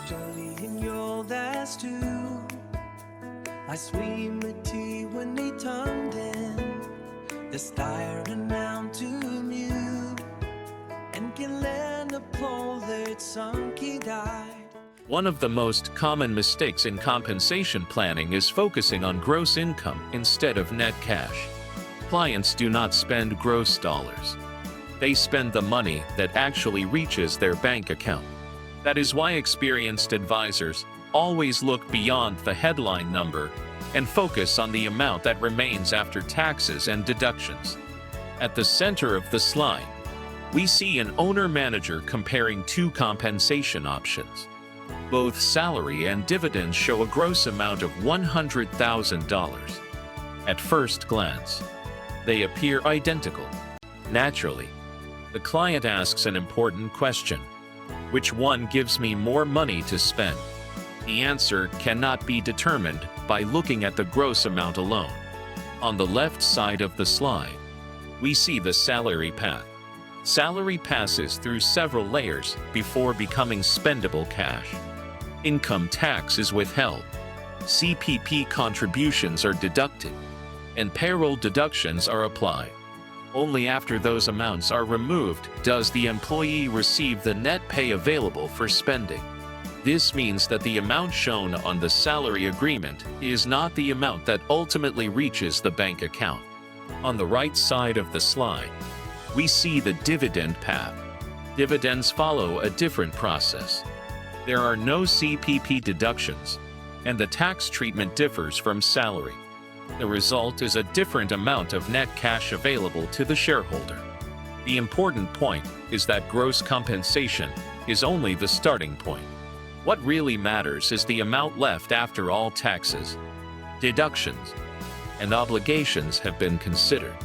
studying your last two. I swim with tea when they turned in. The staring down to mute and can lend a pole that sunk he died. One of the most common mistakes in compensation planning is focusing on gross income instead of net cash. Clients do not spend gross dollars. They spend the money that actually reaches their bank account. That is why experienced advisors always look beyond the headline number and focus on the amount that remains after taxes and deductions. At the center of the slide, we see an owner-manager comparing two compensation options. Both salary and dividends show a gross amount of $100,000. At first glance, they appear identical. Naturally, the client asks an important question: which one gives me more money to spend? The answer cannot be determined by looking at the gross amount alone. On the left side of the slide, we see the salary path. Salary passes through several layers before becoming spendable cash. Income tax is withheld, CPP contributions are deducted, and payroll deductions are applied. Only after those amounts are removed does the employee receive the net pay available for spending. This means that the amount shown on the salary agreement is not the amount that ultimately reaches the bank account. On the right side of the slide, we see the dividend path. Dividends follow a different process. There are no CPP deductions, and the tax treatment differs from salary. The result is a different amount of net cash available to the shareholder. The important point is that gross compensation is only the starting point. What really matters is the amount left after all taxes, deductions, and obligations have been considered.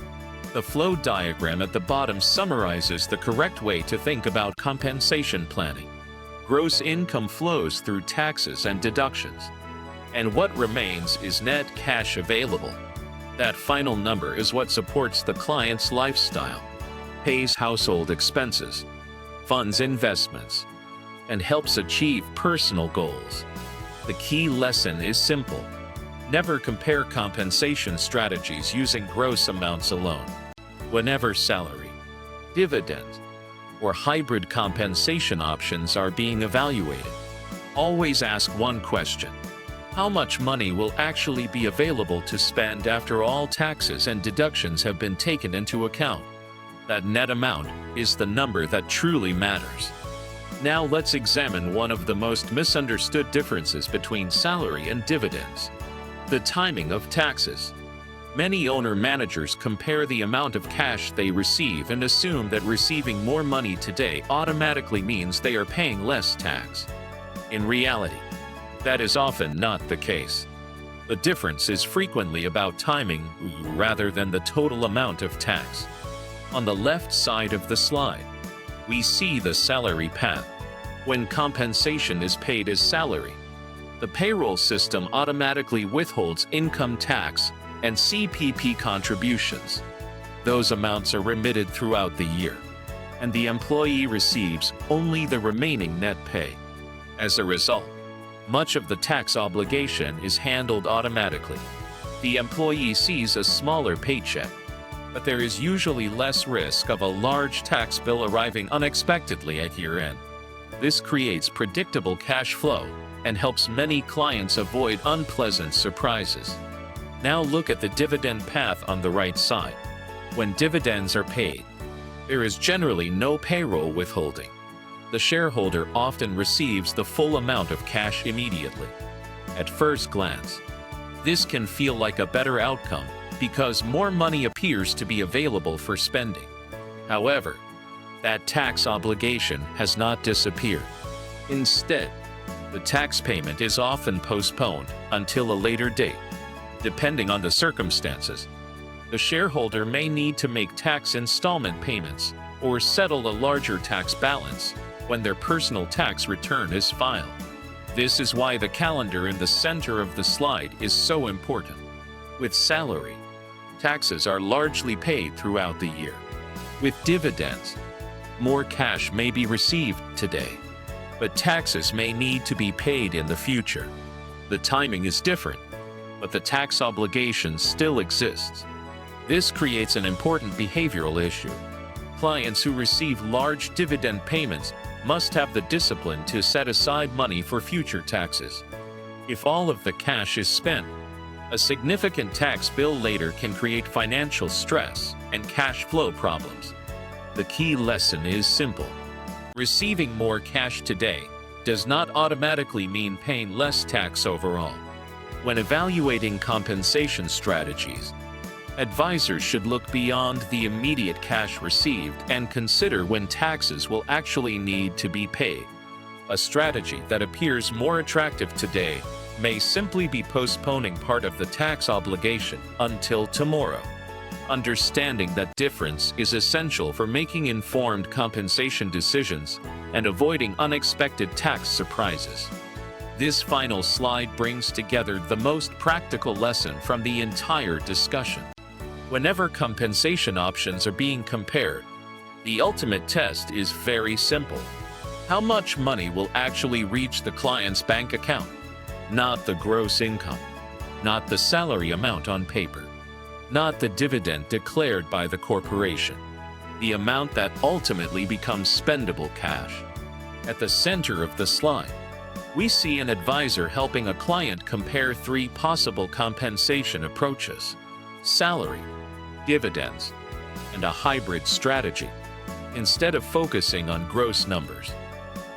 The flow diagram at the bottom summarizes the correct way to think about compensation planning. Gross income flows through taxes and deductions, and what remains is net cash available. That final number is what supports the client's lifestyle, pays household expenses, funds investments, and helps achieve personal goals. The key lesson is simple: never compare compensation strategies using gross amounts alone. Whenever salary, dividends, or hybrid compensation options are being evaluated, always ask one question: how much money will actually be available to spend after all taxes and deductions have been taken into account? That net amount is the number that truly matters. Now let's examine one of the most misunderstood differences between salary and dividends: the timing of taxes. Many owner-managers compare the amount of cash they receive and assume that receiving more money today automatically means they are paying less tax. In reality, that is often not the case. The difference is frequently about timing rather than the total amount of tax. On the left side of the slide, we see the salary path. When compensation is paid as salary, the payroll system automatically withholds income tax and CPP contributions. Those amounts are remitted throughout the year, and the employee receives only the remaining net pay. As a result, much of the tax obligation is handled automatically. The employee sees a smaller paycheck, but there is usually less risk of a large tax bill arriving unexpectedly at year-end. This creates predictable cash flow and helps many clients avoid unpleasant surprises. Now look at the dividend path on the right side. When dividends are paid, there is generally no payroll withholding. The shareholder often receives the full amount of cash immediately. At first glance, this can feel like a better outcome because more money appears to be available for spending. However, that tax obligation has not disappeared. Instead, the tax payment is often postponed until a later date. Depending on the circumstances, the shareholder may need to make tax installment payments or settle a larger tax balance when their personal tax return is filed. This is why the calendar in the center of the slide is so important. With salary, taxes are largely paid throughout the year. With dividends, more cash may be received today, but taxes may need to be paid in the future. The timing is different, but the tax obligation still exists. This creates an important behavioral issue. Clients who receive large dividend payments must have the discipline to set aside money for future taxes. If all of the cash is spent, a significant tax bill later can create financial stress and cash flow problems. The key lesson is simple. Receiving more cash today does not automatically mean paying less tax overall. When evaluating compensation strategies, advisors should look beyond the immediate cash received and consider when taxes will actually need to be paid. A strategy that appears more attractive today may simply be postponing part of the tax obligation until tomorrow. Understanding that difference is essential for making informed compensation decisions and avoiding unexpected tax surprises. This final slide brings together the most practical lesson from the entire discussion. Whenever compensation options are being compared, the ultimate test is very simple. How much money will actually reach the client's bank account? Not the gross income, not the salary amount on paper, not the dividend declared by the corporation. The amount that ultimately becomes spendable cash. At the center of the slide, we see an advisor helping a client compare three possible compensation approaches: salary, dividends, and a hybrid strategy. Instead of focusing on gross numbers,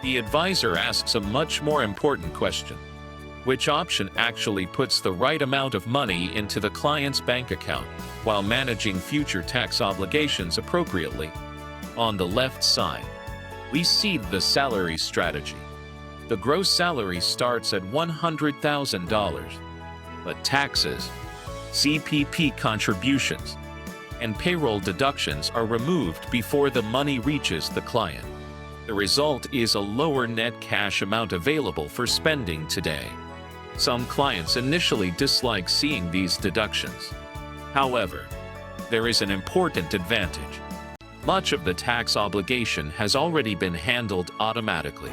the advisor asks a much more important question: which option actually puts the right amount of money into the client's bank account while managing future tax obligations appropriately? On the left side, we see the salary strategy. The gross salary starts at $100,000, but taxes, CPP contributions, and payroll deductions are removed before the money reaches the client. The result is a lower net cash amount available for spending today. Some clients initially dislike seeing these deductions. However, there is an important advantage. Much of the tax obligation has already been handled automatically.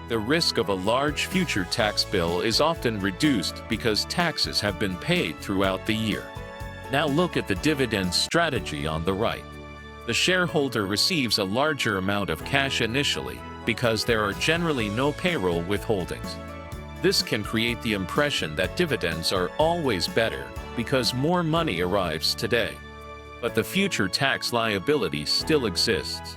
The risk of a large future tax bill is often reduced because taxes have been paid throughout the year. Now look at the dividend strategy on the right. The shareholder receives a larger amount of cash initially because there are generally no payroll withholdings. This can create the impression that dividends are always better because more money arrives today. But the future tax liability still exists.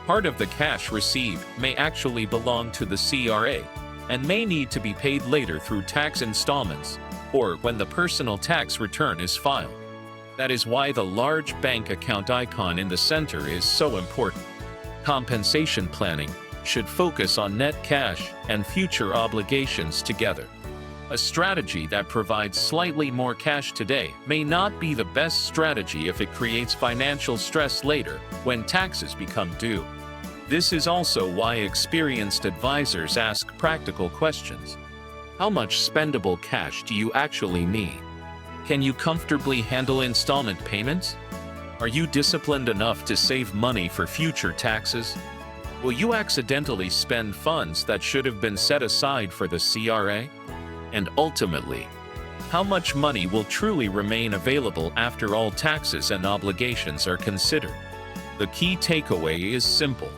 Part of the cash received may actually belong to the CRA and may need to be paid later through tax installments or when the personal tax return is filed. That is why the large bank account icon in the center is so important. Compensation planning should focus on net cash and future obligations together. A strategy that provides slightly more cash today may not be the best strategy if it creates financial stress later when taxes become due. This is also why experienced advisors ask practical questions. How much spendable cash do you actually need? Can you comfortably handle installment payments? Are you disciplined enough to save money for future taxes? Will you accidentally spend funds that should have been set aside for the CRA? And ultimately, how much money will truly remain available after all taxes and obligations are considered? The key takeaway is simple.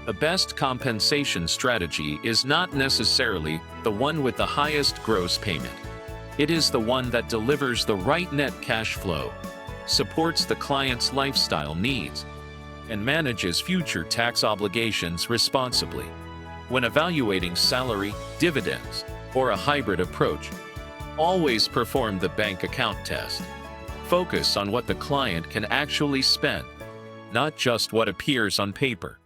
The best compensation strategy is not necessarily the one with the highest gross payment. It is the one that delivers the right net cash flow, supports the client's lifestyle needs, and manages future tax obligations responsibly. When evaluating salary, dividends, or a hybrid approach, always perform the bank account test. Focus on what the client can actually spend, not just what appears on paper.